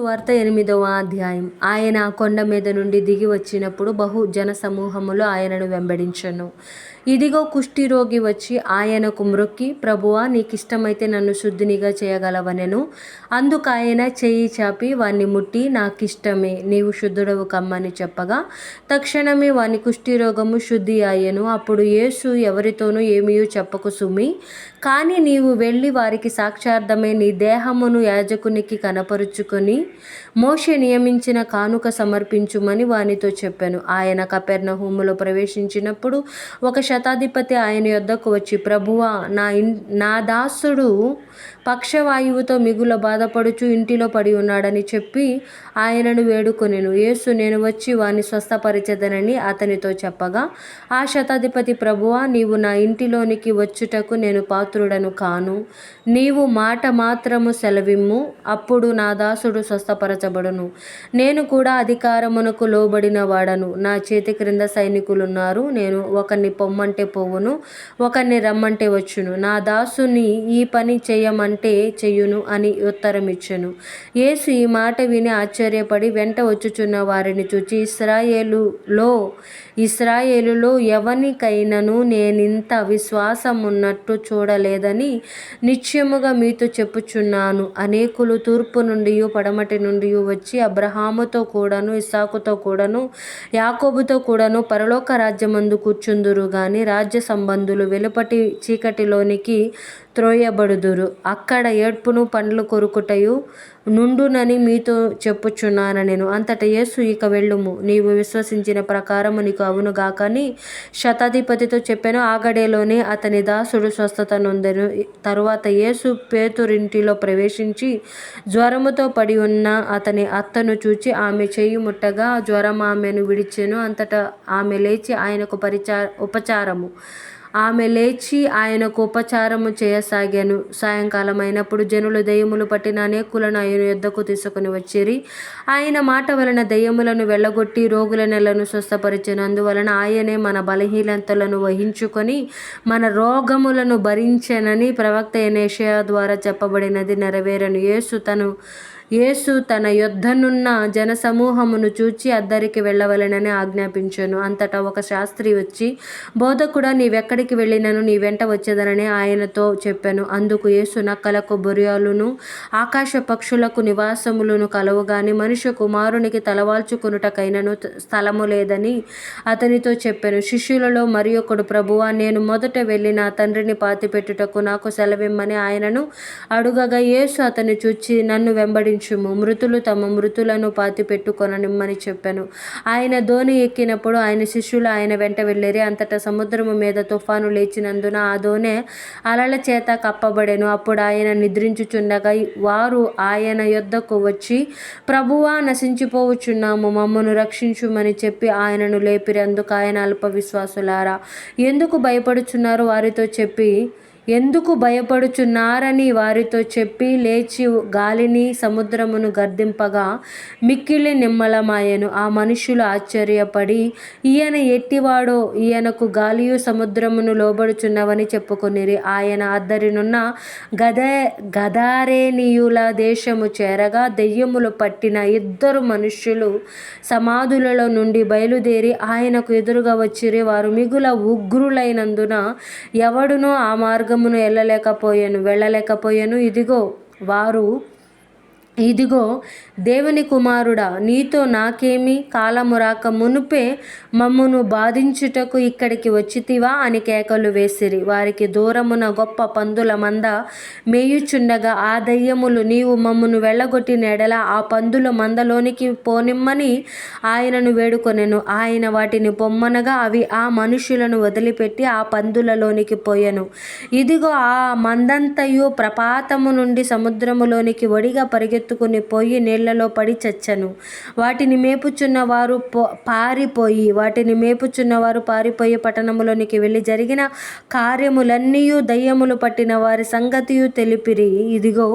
సువార్త 8వ అధ్యాయం. ఆయన కొండ మీద నుండి దిగి వచ్చినప్పుడు బహు జనసమూహములు ఆయనను వెంబడించెను. ఇదిగో కుష్ఠిరోగి వచ్చి ఆయనకు మ్రొక్కి, ప్రభువా, నీకిష్టమైతే నన్ను శుద్ధినిగా చేయగలవనెను. అందుకాయన చెయ్యి చాపి వాణ్ణి ముట్టి, నాకిష్టమే, నీవు శుద్ధుడవు కమ్మని చెప్పగా తక్షణమే వాని కుష్ఠిరోగము శుద్ధి అయ్యెను. అప్పుడు యేసు, ఎవరితోనూ ఏమీయూ చెప్పకు సుమీ, కాని నీవు వెళ్ళి వారికి సాక్ష్యార్థమై నీ దేహమును యాజకునికి కనపరుచుకొని మోషే నియమించిన కానుక సమర్పించుమని వానితో చెప్పెను. ఆయన కపెర్నహూములో ప్రవేశించినప్పుడు ఒక శతాధిపతి ఆయన యొద్దకు వచ్చి, ప్రభువా, నా దాసుడు పక్షవాయువుతో మిగుల బాధపడుచు ఇంటిలో పడి ఉన్నాడని చెప్పి ఆయనను వేడుకొనెను. యేసు, నేను వచ్చి వాని స్వస్థపరచెదనని అతనితో చెప్పగా, ఆ శతాధిపతి, ప్రభువా, నీవు నా ఇంటిలోనికి వచ్చుటకు నేను పాత్రుడను కాను. నీవు మాట మాత్రము సెలవిమ్ము, అప్పుడు నా దాసుడు స్వస్థపరచబడును. నేను కూడా అధికారమునకు లోబడిన వాడను. నా చేతి క్రింద సైనికులున్నారు. నేను ఒకరిని పొమ్మంటే పోవును, ఒకరిని రమ్మంటే వచ్చును. నా దాసుని ఈ పని చేయమంటే చెయ్యును అని ఉత్తరమిచ్చెను. యేసు ఈ మాట విని ఆశ్చర్యపడి వెంట వచ్చుచున్న వారిని చూచి, ఇశ్రాయేలులో ఎవనికైనను నేనింత విశ్వాసమున్నట్టు చూడలేదని నిశ్చయముగా మీతో చెప్పుచున్నాను. అనేకులు తూర్పు నుండి పడమటి నుండి వచ్చి అబ్రహాముతో కూడాను, ఇస్సాకుతో కూడాను, యాకోబుతో కూడాను పరలోక రాజ్యమందు కూర్చుందురు గాని రాజ్య సంబంధులు వెలుపటి చీకటిలోనికి త్రోయబడుదురు. అక్కడ ఏడ్పును పండ్లు కొరుకుటయు నుండునని మీతో చెప్పుచున్నానెను. అంతటా యేసు, ఇక వెళ్ళుము, నీవు విశ్వసించిన ప్రకారము నీకు అవును గాకని శతాధిపతితో చెప్పెను. ఆ గడియలోనే అతని దాసుడు స్వస్థత నొందెను. తరువాత యేసు పేతురింటిలో ప్రవేశించి జ్వరముతో పడి ఉన్న అతని అత్తను చూచి ఆమె చెయ్యి ముట్టగా జ్వరం ఆమెను విడిచెను. అంతటా ఆమె లేచి ఆయనకు ఉపచారము చేయసాగాను. సాయంకాలం అయినప్పుడు జనులు దెయ్యములు పట్టిన అనేకులను ఆయన యొద్దకు తీసుకుని వచ్చిరి. ఆయన మాట వలన దెయ్యములను వెళ్ళగొట్టి రోగుల నెలను స్వస్థపరిచెను. అందువలన ఆయనే మన బలహీనతలను వహించుకొని మన రోగములను భరించెనని ప్రవక్త అయిన యెషయా ద్వారా చెప్పబడినది నెరవేరెను. యేసు తన యొద్దనున్న జనసమూహమును చూచి అద్దరికి వెళ్ళవలెనని ఆజ్ఞాపించెను. అంతటా ఒక శాస్త్రి వచ్చి, బోధకుడా, నీవెక్కడికి వెళ్ళినను నీ వెంట వచ్చేదనని ఆయనతో చెప్పెను. అందుకు యేసు, నక్కలకు బొరియలును ఆకాశ పక్షులకు నివాసములను కలవు గాని మనుష్య కుమారునికి తలవాల్చుకొనుటకైనను స్థలము లేదని అతనితో చెప్పెను. శిష్యులలో మరి ఒకడు, ప్రభువా, నేను మొదట వెళ్ళి నా తండ్రిని పాతిపెట్టుటకు నాకు సెలవిమ్మని ఆయనను అడుగగా, యేసు అతన్ని చూచి, నన్ను వెంబడించుము, మృతులు తమ మృతులను పాతిపెట్టుకొననిమ్మని చెప్పెను. ఆయన దోణి ఎక్కినప్పుడు ఆయన శిష్యులు ఆయన వెంట వెళ్ళిరి. అంతటా సముద్రము మీద తుఫాను లేచినందున ఆ దోణి అలల చేత కప్పబడెను. అప్పుడు ఆయన నిద్రించుచుండగా వారు ఆయన యొద్దకు వచ్చి, ప్రభువా, నశించిపోవుచున్నాము, మమ్మను రక్షించుమని చెప్పి ఆయనను లేపిరి. అందుకు ఆయన, అల్ప విశ్వాసులారా, ఎందుకు భయపడుచున్నారని వారితో చెప్పి లేచి గాలిని సముద్రమును గద్దింపగా మిక్కిలి నిమ్మలమాయెను. ఆ మనుష్యులు ఆశ్చర్యపడి, ఈయన ఎట్టివాడో, ఈయనకు గాలియు సముద్రమును లోబడుచున్నవని చెప్పుకొనిరి. ఆయన అద్దరినున్న గదారేనీయుల దేశము చేరగా దెయ్యములు పట్టిన 2 మనుష్యులు సమాధులలో నుండి బయలుదేరి ఆయనకు ఎదురుగా వచ్చిరి. వారు మిగుల ఉగ్రులైనందున ఎవడునూ ఆ మార్గమును వెళ్ళలేకపోయెను. ఇదిగో దేవుని కుమారుడా, నీతో నాకేమి? కాలము రాక మునుపే మమ్మును బాధించుటకు ఇక్కడికి వచ్చితివా అని కేకలు వేసిరి. వారికి దూరమున గొప్ప పందుల మంద మేయుచుండగా ఆ దయ్యములు, నీవు మమ్మును వెళ్ళగొట్టిన ఎడల ఆ పందుల మందలోనికి పోనిమ్మని ఆయనను వేడుకొనెను. ఆయన వాటిని పొమ్మనగా అవి ఆ మనుష్యులను వదిలిపెట్టి ఆ పందులలోనికి పోయెను. ఇదిగో ఆ మందంతయు ప్రపాతము నుండి సముద్రములోనికి ఒడిగా పరిగెత్తుకుని పోయి నీళ్లలో పడి చచ్చెను. వాటిని మేపుచున్నవారు పారిపోయి పట్టణములోనికి వెళ్ళి జరిగిన కార్యములన్నీయు దయ్యములు పట్టిన వారి సంగతియు తెలిపిరి. ఇదిగో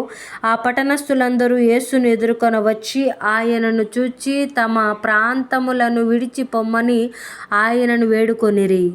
ఆ పట్టణస్థులందరూ యేసును ఎదుర్కొన వచ్చి ఆయనను చూచి తమ ప్రాంతములను విడిచి పొమ్మని ఆయనను వేడుకొనిరి.